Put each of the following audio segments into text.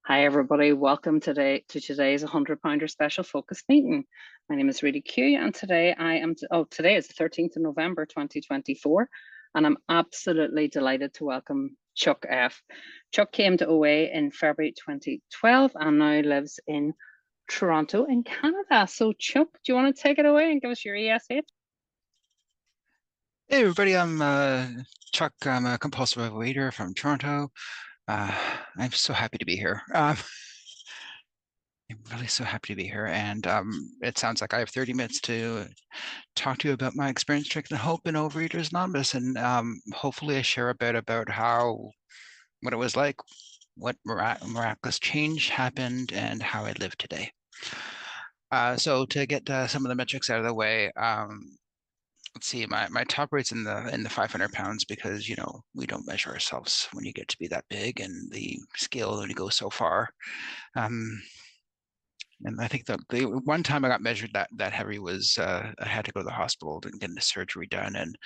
Hi, everybody. Welcome to today's 100 Pounder special focus meeting. My name is Rita Q, and today is the 13th of November 2024, and I'm absolutely delighted to welcome Chuck F. Chuck came to OA in February 2012 and now lives in Toronto in Canada. So, Chuck, do you want to take it away and give us your ESH? Hey everybody, I'm Chuck. I'm a compulsive overeater from Toronto. I'm so happy to be here. I'm really so happy to be here, and it sounds like I have 30 minutes to talk to you about my experience drinking Hope in Overeaters Anonymous, and hopefully I share a bit about what it was like, what miraculous change happened, and how I live today. So to get some of the metrics out of the way, let's see, my top rate's in the 500 pounds because we don't measure ourselves when you get to be that big, and the scale only goes so far. Um, and I think the one time I got measured that heavy was I had to go to the hospital and get a surgery done, and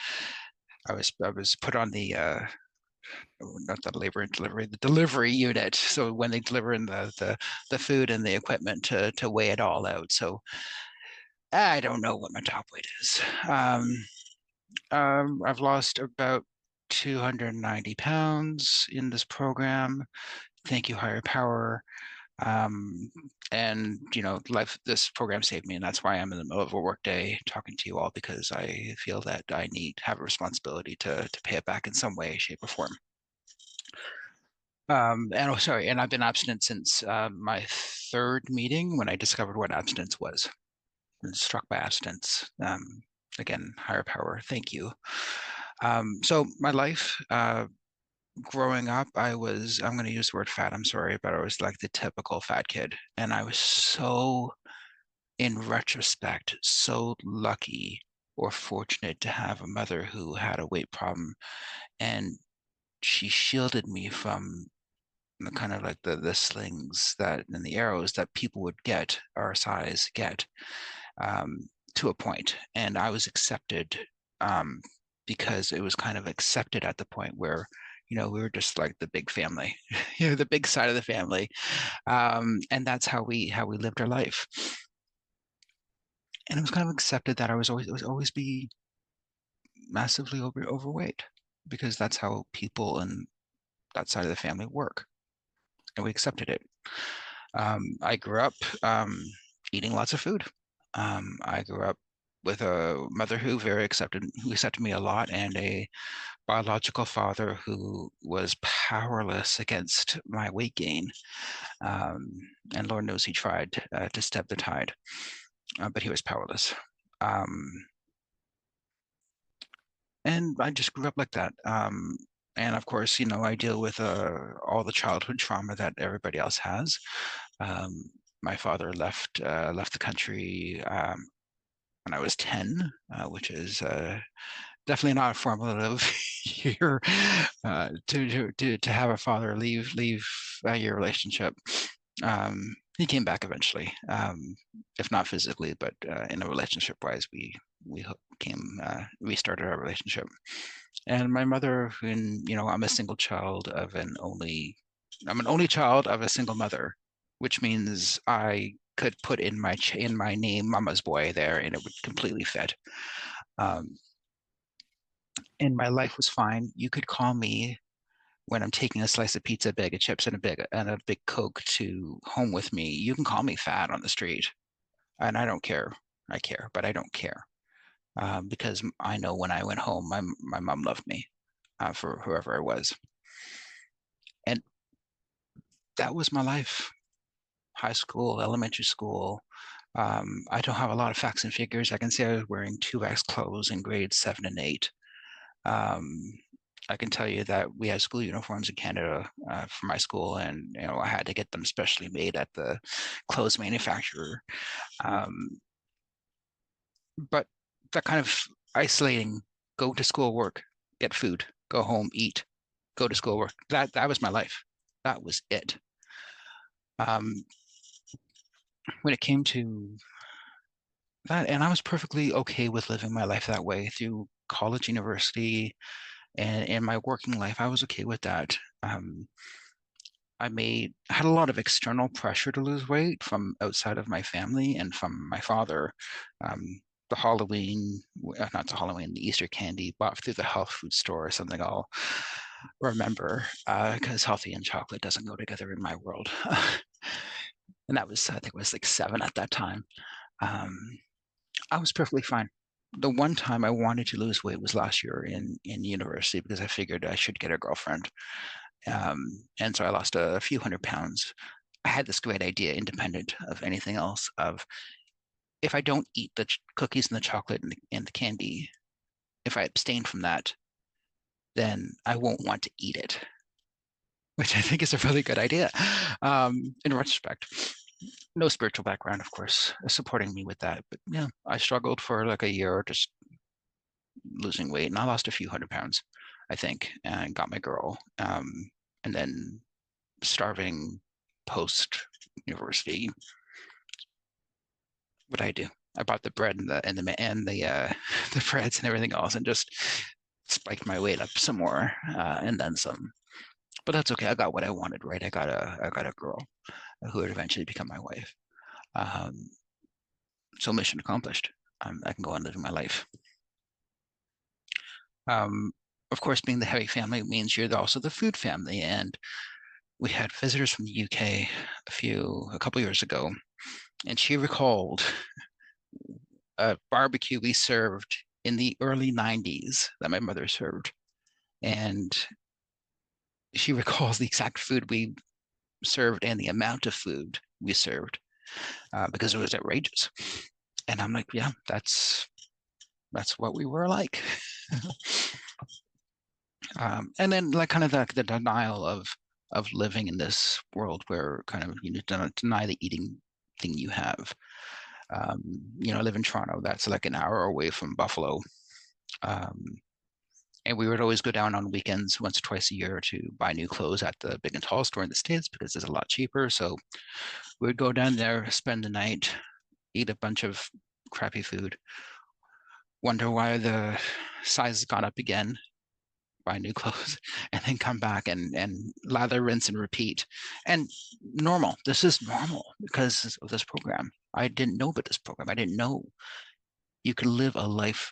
I was put on the not the labor and delivery, the delivery unit. So when they deliver in the food and the equipment to weigh it all out. So I don't know what my top weight is. I've lost about 290 pounds in this program. Thank you, higher power. Um, and this program saved me, and that's why I'm in the middle of a work day talking to you all, because I feel that I have a responsibility to pay it back in some way, shape, or form. And oh, sorry, and I've been abstinent since my third meeting when I discovered what abstinence was. I was struck by abstinence. Again, higher power. Thank you. So my life, growing up, I'm going to use the word fat, I'm sorry, but I was like the typical fat kid. And I was so, in retrospect, so lucky or fortunate to have a mother who had a weight problem. And she shielded me from the kind of like the slings that and the arrows that people would get our size get, um, to a point. And I was accepted, um, because it was kind of accepted at the point where, we were just like the big family, the big side of the family. And that's how we lived our life. And it was kind of accepted that I was always be massively overweight, because that's how people in that side of the family work. And we accepted it. I grew up eating lots of food. I grew up with a mother who accepted me a lot, and a biological father who was powerless against my weight gain. Um, and Lord knows he tried to step the tide, but he was powerless. Um, and I just grew up like that. And of course, I deal with all the childhood trauma that everybody else has. Um, my father left the country when I was 10, which is definitely not a formative year to have a father leave your relationship. He came back eventually, if not physically, but in a relationship wise, we came restarted our relationship. And my mother, and I'm a single child of I'm an only child of a single mother, which means I could put in my name Mama's Boy there, and it would completely fit. Um, and my life was fine. You could call me when I'm taking a slice of pizza, a bag of chips, and a big Coke to home with me. You can call me fat on the street, and I don't care. I care, but I don't care, because I know when I went home, my mom loved me, for whoever I was, and that was my life. High school, elementary school. I don't have a lot of facts and figures. I can say I was wearing 2X clothes in grades 7 and 8. Um, I can tell you that we had school uniforms in Canada for my school, and I had to get them specially made at the clothes manufacturer. Um, but that kind of isolating, go to school, work, get food, go home, eat, go to school, work. That was my life. That was it. Um, when it came to that, and I was perfectly okay with living my life that way through college, university, and in my working life, I was okay with that. had a lot of external pressure to lose weight from outside of my family and from my father. Um, the Halloween, not the Halloween, the Easter candy bought through the health food store is something I'll remember because healthy and chocolate doesn't go together in my world. And that was, I think, it was like 7 at that time. Um, I was perfectly fine. The one time I wanted to lose weight was last year in university because I figured I should get a girlfriend. And so I lost a few 100 pounds. I had this great idea, independent of anything else, of if I don't eat the cookies and the chocolate and the candy, if I abstain from that, then I won't want to eat it, which I think is a really good idea. In retrospect, no spiritual background, of course, supporting me with that. But yeah, I struggled for like a year just losing weight, and I lost a few 100 pounds, I think, and got my girl. And then starving post university. What I do? I bought the bread and the the breads and everything else, and just spiked my weight up some more, and then some. But that's okay. I got what I wanted, right? I got a girl who would eventually become my wife. Um, so mission accomplished. I can go on living my life. Um, of course, being the heavy family means you're also the food family, and we had visitors from the UK a couple years ago, and she recalled a barbecue we served in the early 90s that my mother served. And she recalls the exact food we served and the amount of food we served because it was outrageous. And I'm like, yeah, that's what we were like. And then like kind of the denial of living in this world where kind of deny the eating thing you have. I live in Toronto. That's like an hour away from Buffalo. Um, and we would always go down on weekends once or twice a year to buy new clothes at the big and tall store in the States because it's a lot cheaper. So we would go down there, spend the night, eat a bunch of crappy food, wonder why the size has gone up again, buy new clothes, and then come back and lather, rinse, and repeat. And normal. This is normal because of this program. I didn't know about this program. I didn't know you could live a life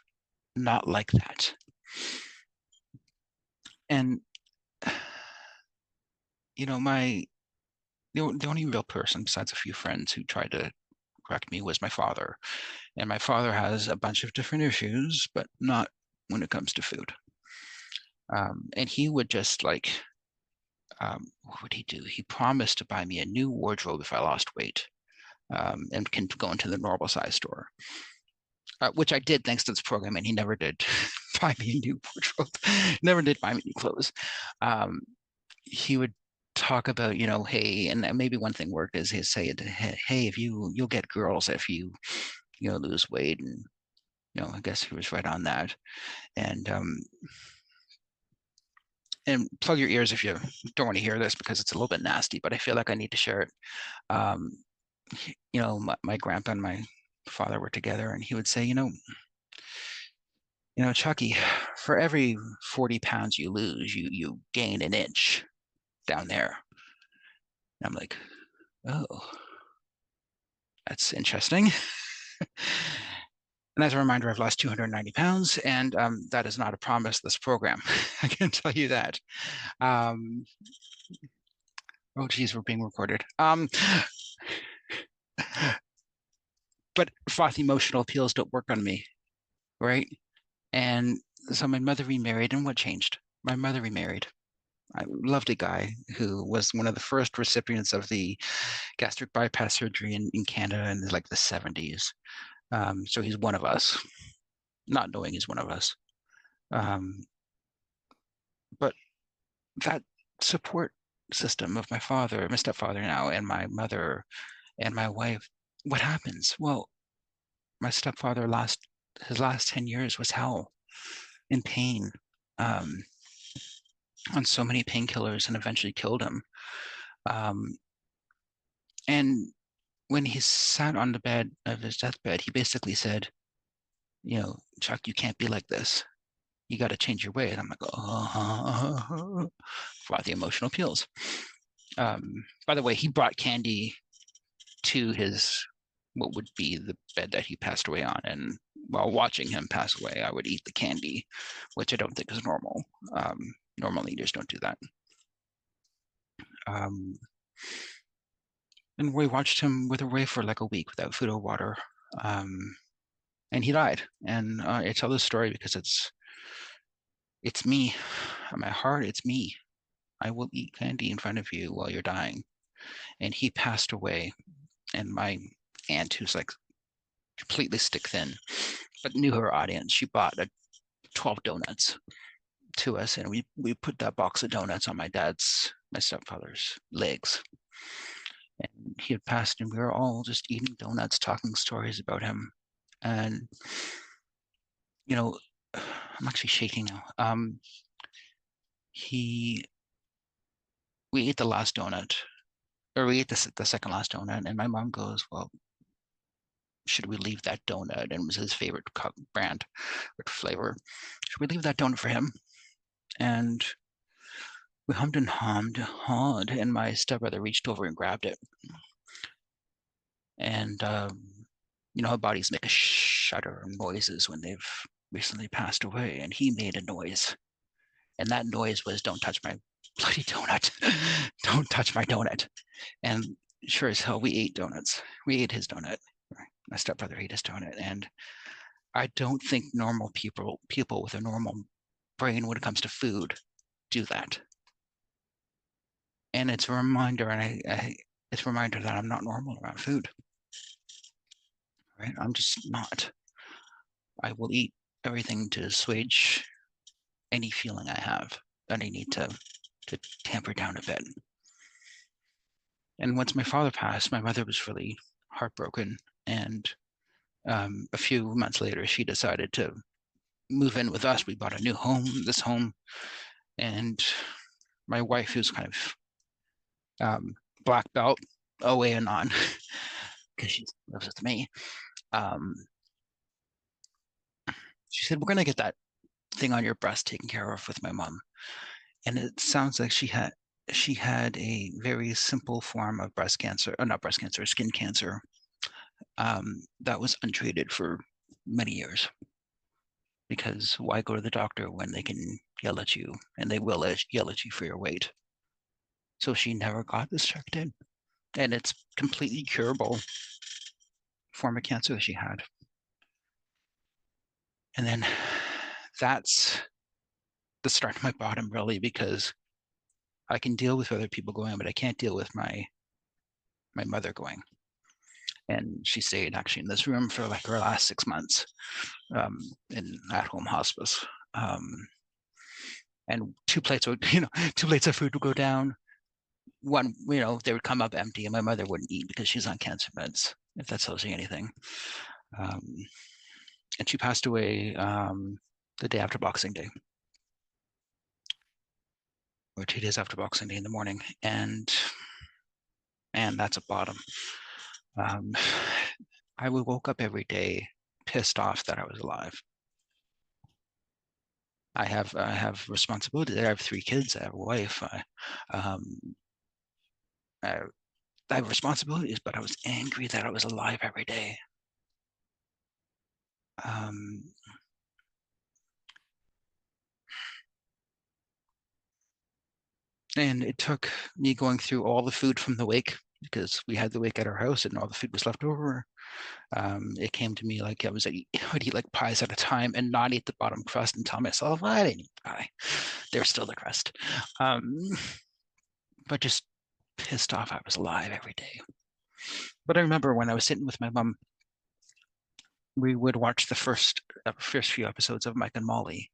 not like that. And my the only real person besides a few friends who tried to correct me was my father. And my father has a bunch of different issues, but not when it comes to food. And he would just what would he do? He promised to buy me a new wardrobe if I lost weight, and can go into the normal size store, which I did thanks to this program. And he never did buy me a new wardrobe, never did buy me new clothes. He would talk about, hey, and maybe one thing worked is he'd say, hey, if you'll get girls if you lose weight, and I guess he was right on that. And plug your ears if you don't want to hear this because it's a little bit nasty, but I feel like I need to share it. Um, my grandpa and my father were together, and he would say, Chucky, for every 40 pounds you lose, you gain an inch down there. And I'm like, oh, that's interesting. And as a reminder, I've lost 290 pounds, and that is not a promise this program. I can tell you that. Um, oh, geez, we're being recorded. But frothy emotional appeals don't work on me, right? And so my mother remarried, and what changed? My mother remarried. I loved a guy who was one of the first recipients of the gastric bypass surgery in Canada in like the 70s. So he's one of us, not knowing he's one of us. Um, but that support system of my father, my stepfather now, and my mother and my wife, what happens? Well, my stepfather his last 10 years was hell, in pain, um, on so many painkillers, and eventually killed him. Um, and when he sat on the bed of his deathbed, he basically said, Chuck, you can't be like this. You got to change your way. And I'm like, oh, for the emotional appeals. By the way, he brought candy to his what would be the bed that he passed away on, and while watching him pass away, I would eat the candy, which I don't think is normal. Normal eaters don't do that. And we watched him wither away for like a week without food or water, and he died. And I tell this story because it's me. At my heart, it's me. I will eat candy in front of you while you're dying. And he passed away, and my aunt, who's like completely stick thin, but knew her audience, she bought 12 donuts to us, and we put that box of donuts on my stepfather's legs. And he had passed, and we were all just eating donuts, talking stories about him. And you know, I'm actually shaking now. We ate the last donut, or we ate the second last donut, and my mom goes, "Well, should we leave that donut?" And it was his favorite brand or flavor. Should we leave that donut for him? And we hummed and hawed, and my stepbrother reached over and grabbed it. And you know how bodies make a shudder and noises when they've recently passed away, and he made a noise, and that noise was, "Don't touch my bloody donut. Don't touch my donut." And sure as hell, we ate donuts. We ate his donut. My stepbrother ate his donut. And I don't think normal people with a normal brain when it comes to food do that. And it's a reminder, and it's a reminder that I'm not normal around food. Right? I'm just not. I will eat everything to assuage any feeling I have that I need to tamper down a bit. And once my father passed, my mother was really heartbroken. And a few months later, she decided to move in with us. We bought a new home, this home. And my wife, who's kind of black belt, OA and on, because she lives with me, she said, "We're going to get that thing on your breast taken care of with my mom." And it sounds like she had a very simple form of breast cancer, or not breast cancer, skin cancer, that was untreated for many years. Because why go to the doctor when they can yell at you, and they will yell at you for your weight? So she never got this checked in, and it's completely curable form of cancer that she had. And then that's the start of my bottom, really, because I can deal with other people going, but I can't deal with my mother going. And she stayed actually in this room for like her last 6 months, in at-home hospice. And two plates of food would go down. One, they would come up empty, and my mother wouldn't eat because she's on cancer meds, if that tells you anything. And she passed away the day after Boxing Day, or 2 days after Boxing Day in the morning. And that's a bottom. I woke up every day pissed off that I was alive. I have responsibility. I have 3 kids. I have a wife. I have responsibilities, but I was angry that I was alive every day. And it took me going through all the food from the wake, because we had the wake at our house and all the food was left over. It came to me like I would eat like pies at a time and not eat the bottom crust and tell myself, "I didn't eat pie. There's still the crust." But just pissed off I was alive every day. But I remember when I was sitting with my mom, we would watch the first few episodes of Mike and Molly,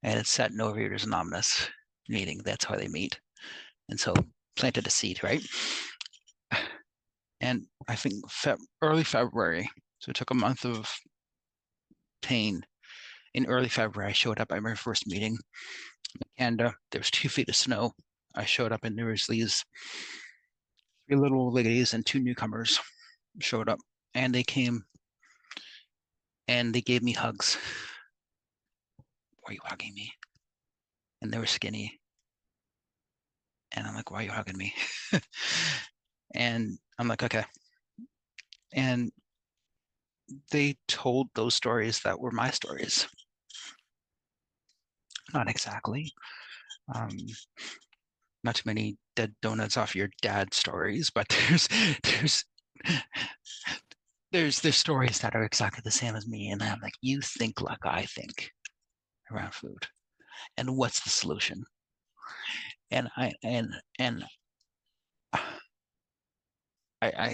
and it said no readers anonymous, meaning that's how they meet. And so planted a seed, right? And I think early February, so it took a month of pain. In early February, I showed up at my first meeting in Canada. There was 2 feet of snow. I showed up, and there was these 3 little old ladies and 2 newcomers showed up, and they came and they gave me hugs. "Why are you hugging me?" And they were skinny. And I'm like, why are you hugging me? And I'm like, okay. And they told those stories that were my stories. Not exactly. Um, Not too many dead donuts off your dad stories, but there's there's stories that are exactly the same as me. And I'm like, you think like I think around food. And what's the solution? And I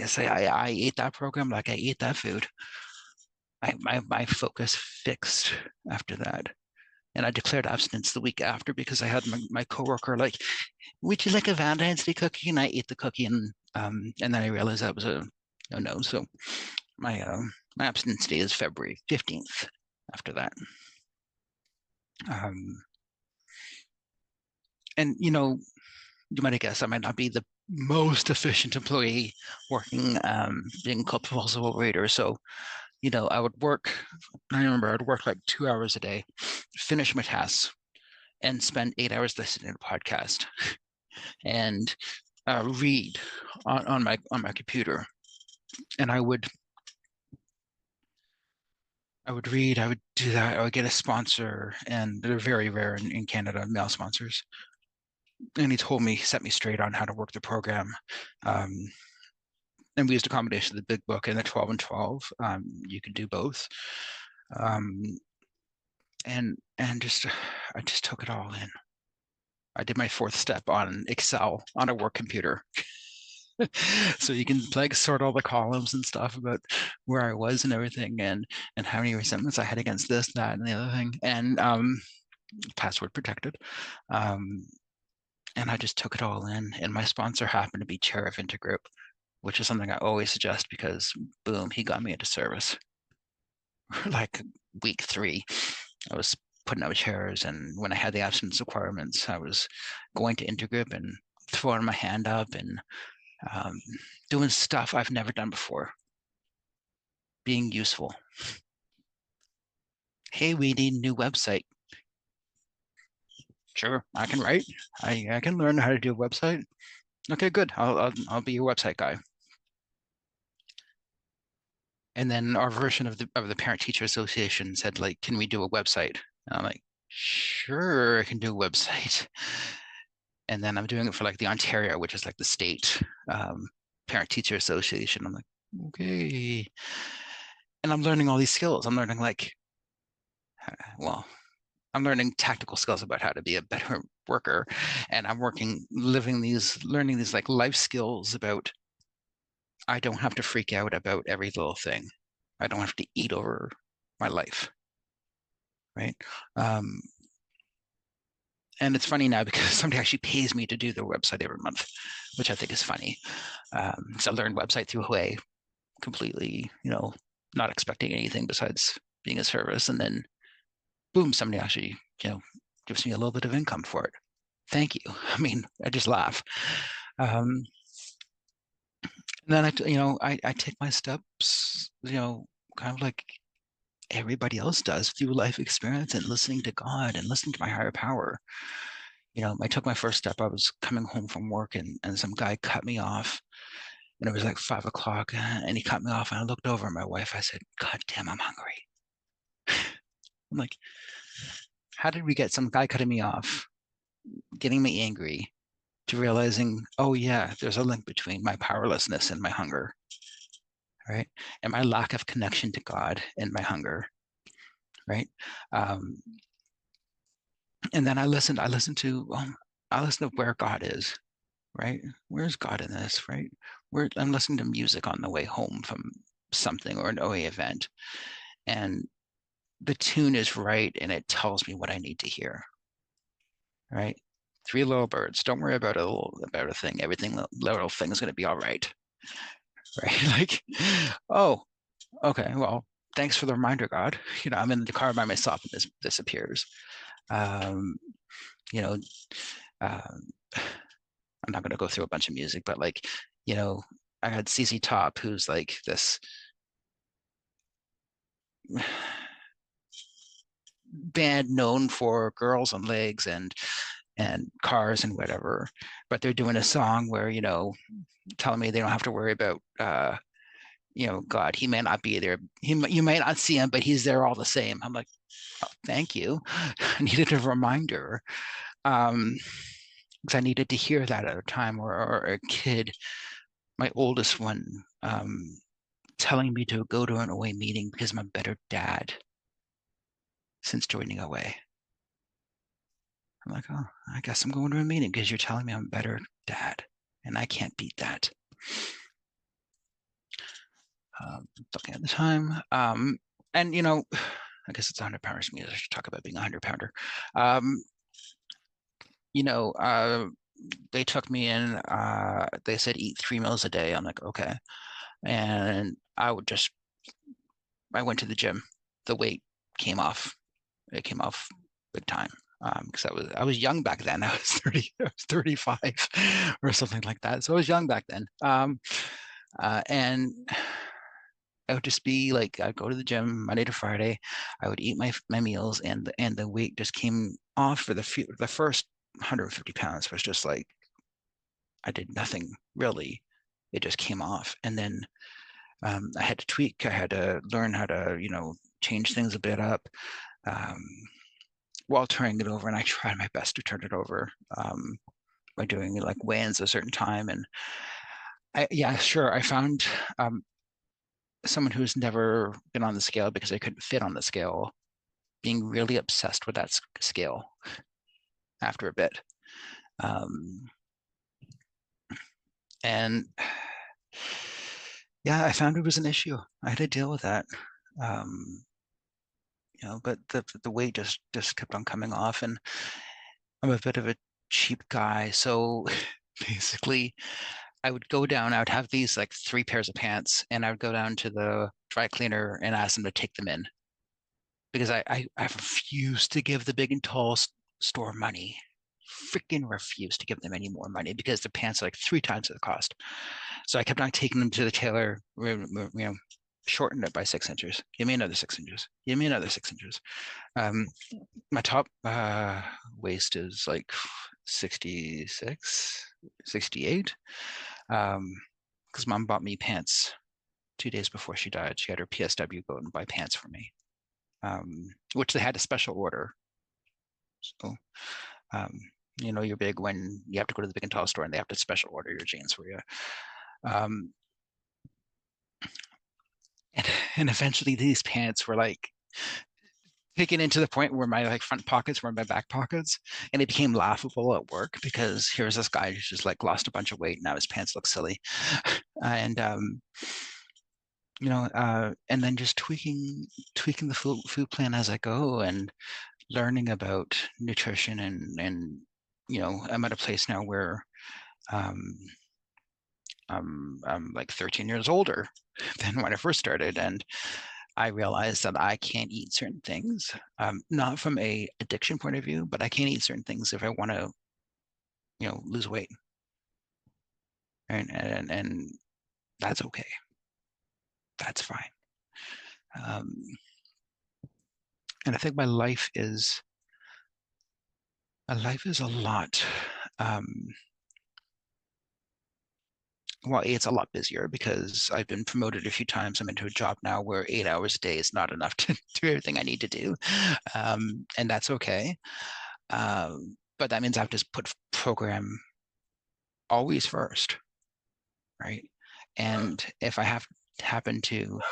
say I ate that program like I ate that food. My focus fixed after that. And I declared abstinence the week after because I had my coworker like, would you like a Valentine's Day cookie? And I ate the cookie, and then I realized that was a no. So my abstinence day is February 15th after that. Um, and you might have guessed I might not be the most efficient employee working being compulsive overeater. So I would work. I remember I'd work like 2 hours a day, finish my tasks, and spend 8 hours listening to a podcast and read on my computer. And I would read. I would do that. I would get a sponsor, and they're very rare in Canada, male sponsors. And he set me straight on how to work the program. Um, and we used a combination of the big book and the 12 and 12. You can do both. Um, and just I just took it all in. I did my fourth step on Excel on a work computer. So you can like sort all the columns and stuff about where I was and everything, and how many resentments I had against this, that, and the other thing, and password protected. Um, and I just took it all in. And my sponsor happened to be chair of Intergroup, which is something I always suggest because boom, he got me into service. Like week 3, I was putting out chairs, and when I had the abstinence requirements, I was going to Intergroup and throwing my hand up and um, doing stuff I've never done before, being useful. Hey, we need a new website. Sure, I can write. I can learn how to do a website. Okay, good. I'll be your website guy. And then our version of the Parent Teacher Association said, like, can we do a website? And I'm like, sure, I can do a website. And then I'm doing it for like the Ontario, which is like the state Parent Teacher Association. I'm like, okay. And I'm learning all these skills. I'm learning well, I'm learning tactical skills about how to be a better worker. And I'm learning these like life skills about I don't have to freak out about every little thing. I don't have to eat over my life. Right. Um, and it's funny now because somebody actually pays me to do their website every month, which I think is funny. So I learned website through Huawei completely, not expecting anything besides being a service. And then boom, somebody actually, gives me a little bit of income for it. Thank you. I mean, I just laugh. Um, and then I take my steps, kind of like everybody else does through life experience and listening to God and listening to my higher power. I took my first step. I was coming home from work and some guy cut me off, and it was like 5 o'clock and he cut me off, and I looked over at my wife. I said, God damn, I'm hungry. I'm like, how did we get some guy cutting me off, getting me angry, to realizing, oh yeah, there's a link between my powerlessness and my hunger, right? And my lack of connection to God and my hunger, right? Um, and then I listened to where God is, right? Where's God in this, right? I'm listening to music on the way home from something or an OA event, and the tune is right, and it tells me what I need to hear, right? 3 little birds. Don't worry about a thing. Everything little thing is going to be all right, right? Like, oh, okay. Well, thanks for the reminder, God. I'm in the car by myself, and this disappears. Um, you know, um, I'm not going to go through a bunch of music, but like, I had CC Top, who's like this band known for Girls on Legs, and and cars and whatever, but they're doing a song where, telling me they don't have to worry about, God, he may not be there. You may not see him, but he's there all the same. I'm like, oh, thank you. I needed a reminder. Because I needed to hear that at a time, or a kid, my oldest one, telling me to go to an OA meeting because I'm a better dad since joining OA. I'm like, oh, I guess I'm going to a meeting because you're telling me I'm a better dad, and I can't beat that. Looking at the time, and I guess it's 100 pounders. I should talk about being a 100-pounder. They took me in. They said eat 3 meals a day. I'm like, okay, and I went to the gym. The weight came off. It came off big time. Because I was young back then. I was 30, I was 35 or something like that. So I was young back then. And I would just be like, I'd go to the gym Monday to Friday. I would eat my meals, and the weight just came off for the first 150 pounds was just like I did nothing really. It just came off, and then I had to tweak. I had to learn how to change things a bit up. While turning it over, and I tried my best to turn it over by doing like weigh-ins a certain time. And I found someone who's never been on the scale because they couldn't fit on the scale, being really obsessed with that scale after a bit. And yeah, I found it was an issue. I had to deal with that. But the weight just kept on coming off, and I'm a bit of a cheap guy. So basically, I would go down, I would have these like 3 pairs of pants, and I would go down to the dry cleaner and ask them to take them in because I refused to give the big and tall store money. Freaking refuse to give them any more money because the pants are like 3 times the cost. So I kept on taking them to the tailor, shortened it by 6 inches. Give me another 6 inches. Give me another 6 inches. My top waist is like 66, 68. Because mom bought me pants 2 days before she died. She had her PSW go and buy pants for me, which they had a special order. So, you're big when you have to go to the big and tall store and they have to special order your jeans for you. And eventually these pants were like taken into the point where my like front pockets were in my back pockets, and it became laughable at work because here's this guy who's just like lost a bunch of weight and now his pants look silly. And and then just tweaking the food plan as I go and learning about nutrition, and I'm at a place now where I'm like 13 years older than when I first started, and I realized that I can't eat certain things, not from a addiction point of view, but I can't eat certain things if I want to, lose weight, and that's okay. That's fine. And I think my life is a lot. Well, it's a lot busier because I've been promoted a few times. I'm into a job now where 8 hours a day is not enough to do everything I need to do. And that's okay. But that means I have to put program always first, right? And if I happen to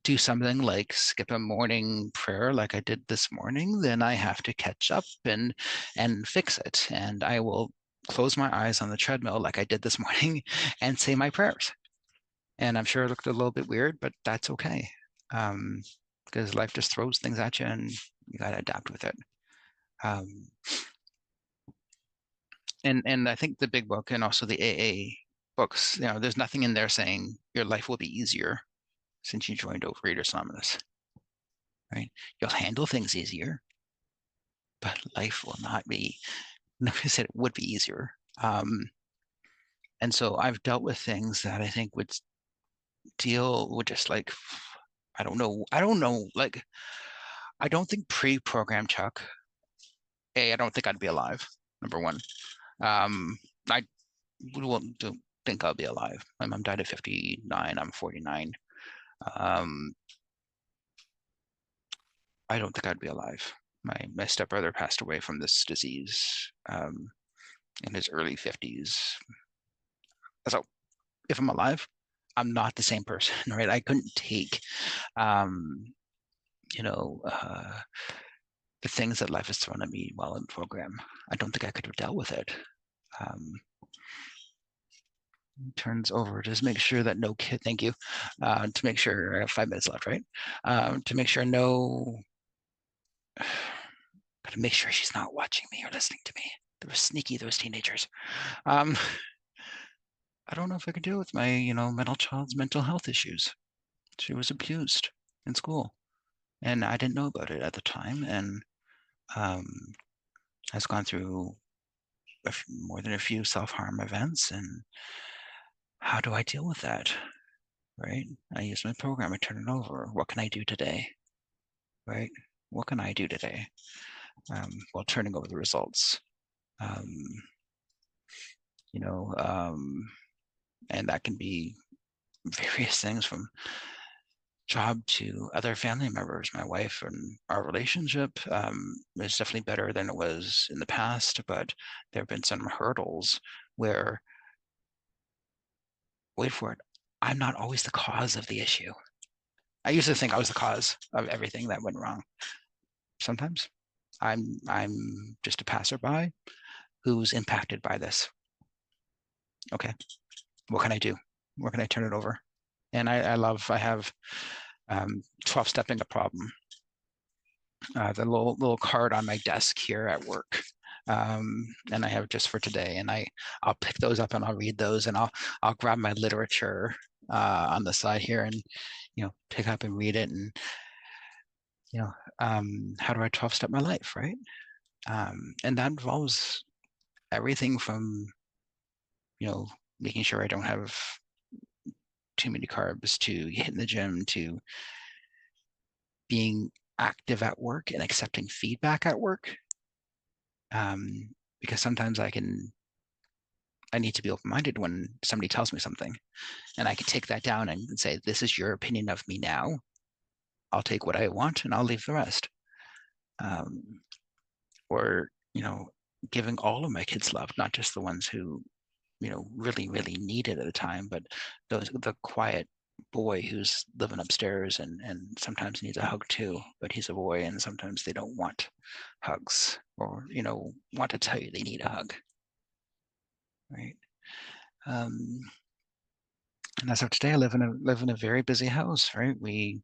do something like skip a morning prayer like I did this morning, then I have to catch up and fix it. And I will close my eyes on the treadmill like I did this morning and say my prayers. And I'm sure it looked a little bit weird, but that's okay. Because life just throws things at you and you got to adapt with it. And I think the big book and also the AA books, there's nothing in there saying your life will be easier since you joined Overeaters Anonymous, right? You'll handle things easier, but life will not be. Nobody said it would be easier. And so I've dealt with things that I think would deal with just like, I don't know. Like, I don't think pre-program Chuck I don't think I'd be alive. Number one. I don't think I'll be alive. My mom died at 59. I'm 49. Um, I don't think I'd be alive. My stepbrother passed away from this disease in his early 50s. So if I'm alive, I'm not the same person, right? I couldn't take, um, you know, the things that life has thrown at me while in program. I don't think I could have dealt with it. Um, Turns over, just make sure that no kid, thank you, to make sure I have 5 minutes left, right? To make sure no, gotta make sure she's not watching me or listening to me. They were sneaky, those teenagers. Um, I don't know if I could deal with my, middle child's mental health issues. She was abused in school, and I didn't know about it at the time, and um, has gone through more than a few self-harm events. And how do I deal with that? Right? I use my program, I turn it over. What can I do today? Right? What can I do today? While turning over the results. Um, you know, and that can be various things from job to other family members. My wife and our relationship is definitely better than it was in the past, but there have been some hurdles where, wait for it, I'm not always the cause of the issue. I used to think I was the cause of everything that went wrong. Sometimes I'm just a passerby who's impacted by this. Okay, what can I do? Where can I turn it over? And I have 12 stepping a problem, the little card on my desk here at work. And I have just for today, and I'll pick those up and I'll read those, and I'll grab my literature on the side here, and pick up and read it, and how do I 12 step my life, right? And that involves everything from making sure I don't have too many carbs, to hitting the gym, to being active at work and accepting feedback at work. Because sometimes I need to be open-minded when somebody tells me something, and I can take that down and say, this is your opinion of me now. I'll take what I want and I'll leave the rest. Or, giving all of my kids love, not just the ones who, really, really need it at a time, but the quiet boy who's living upstairs and sometimes needs a hug too, but he's a boy, and sometimes they don't want hugs, or want to tell you they need a hug, right? And as of today, I live in a very busy house, right? We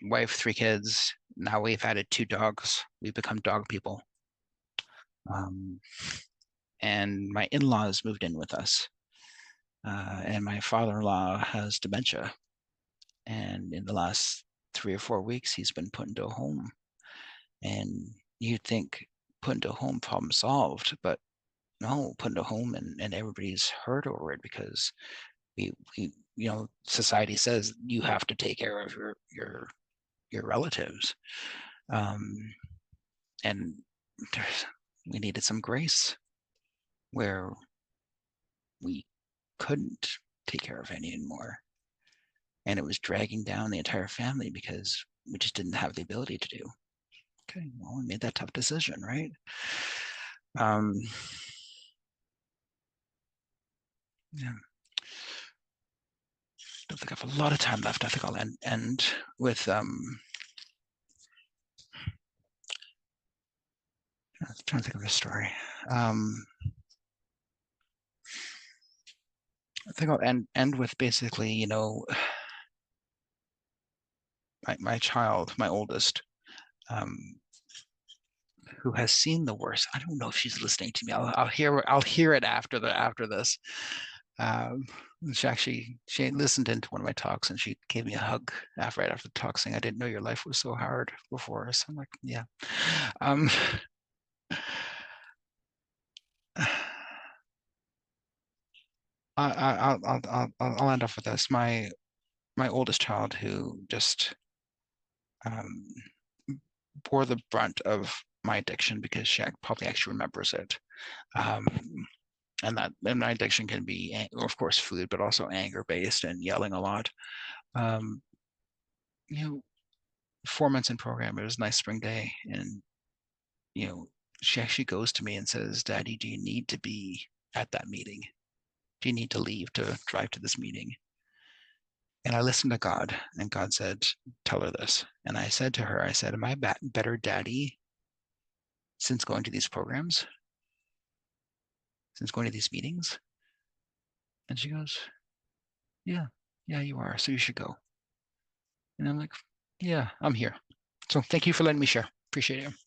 wife, 3 kids, now we've added 2 dogs. We've become dog people. And my in-laws moved in with us, and my father-in-law has dementia, and in the last 3 or 4 weeks he's been put into a home. And you'd think put into a home, problem solved, but no, put into a home, and everybody's hurt over it, because we society says you have to take care of your relatives, and we needed some grace where we couldn't take care of any anymore, and it was dragging down the entire family because we just didn't have the ability to do. Okay, well, we made that tough decision, right? Yeah. I don't think I have a lot of time left. I think I'll end with I'm trying to think of a story. I think I'll end with basically, my child, my oldest, who has seen the worst. I don't know if she's listening to me. I'll hear it after this. She listened into one of my talks, and she gave me a hug right after the talk, saying, "I didn't know your life was so hard before." So I'm like, yeah. I'll end off with this. My oldest child, who just bore the brunt of my addiction because she probably actually remembers it. Um, and my addiction can be, of course, food, but also anger based and yelling a lot. Um, you know, 4 months in program, it was a nice spring day, and she actually goes to me and says, "Daddy, do you need to be at that meeting? Do you need to leave to drive to this meeting?" And I listened to God, and God said, "Tell her this." And I said to her, I said, "Am I a better daddy since going to these programs, since going to these meetings?" And she goes, "Yeah, yeah, you are. So you should go." And I'm like, "Yeah, I'm here. So thank you for letting me share. Appreciate it."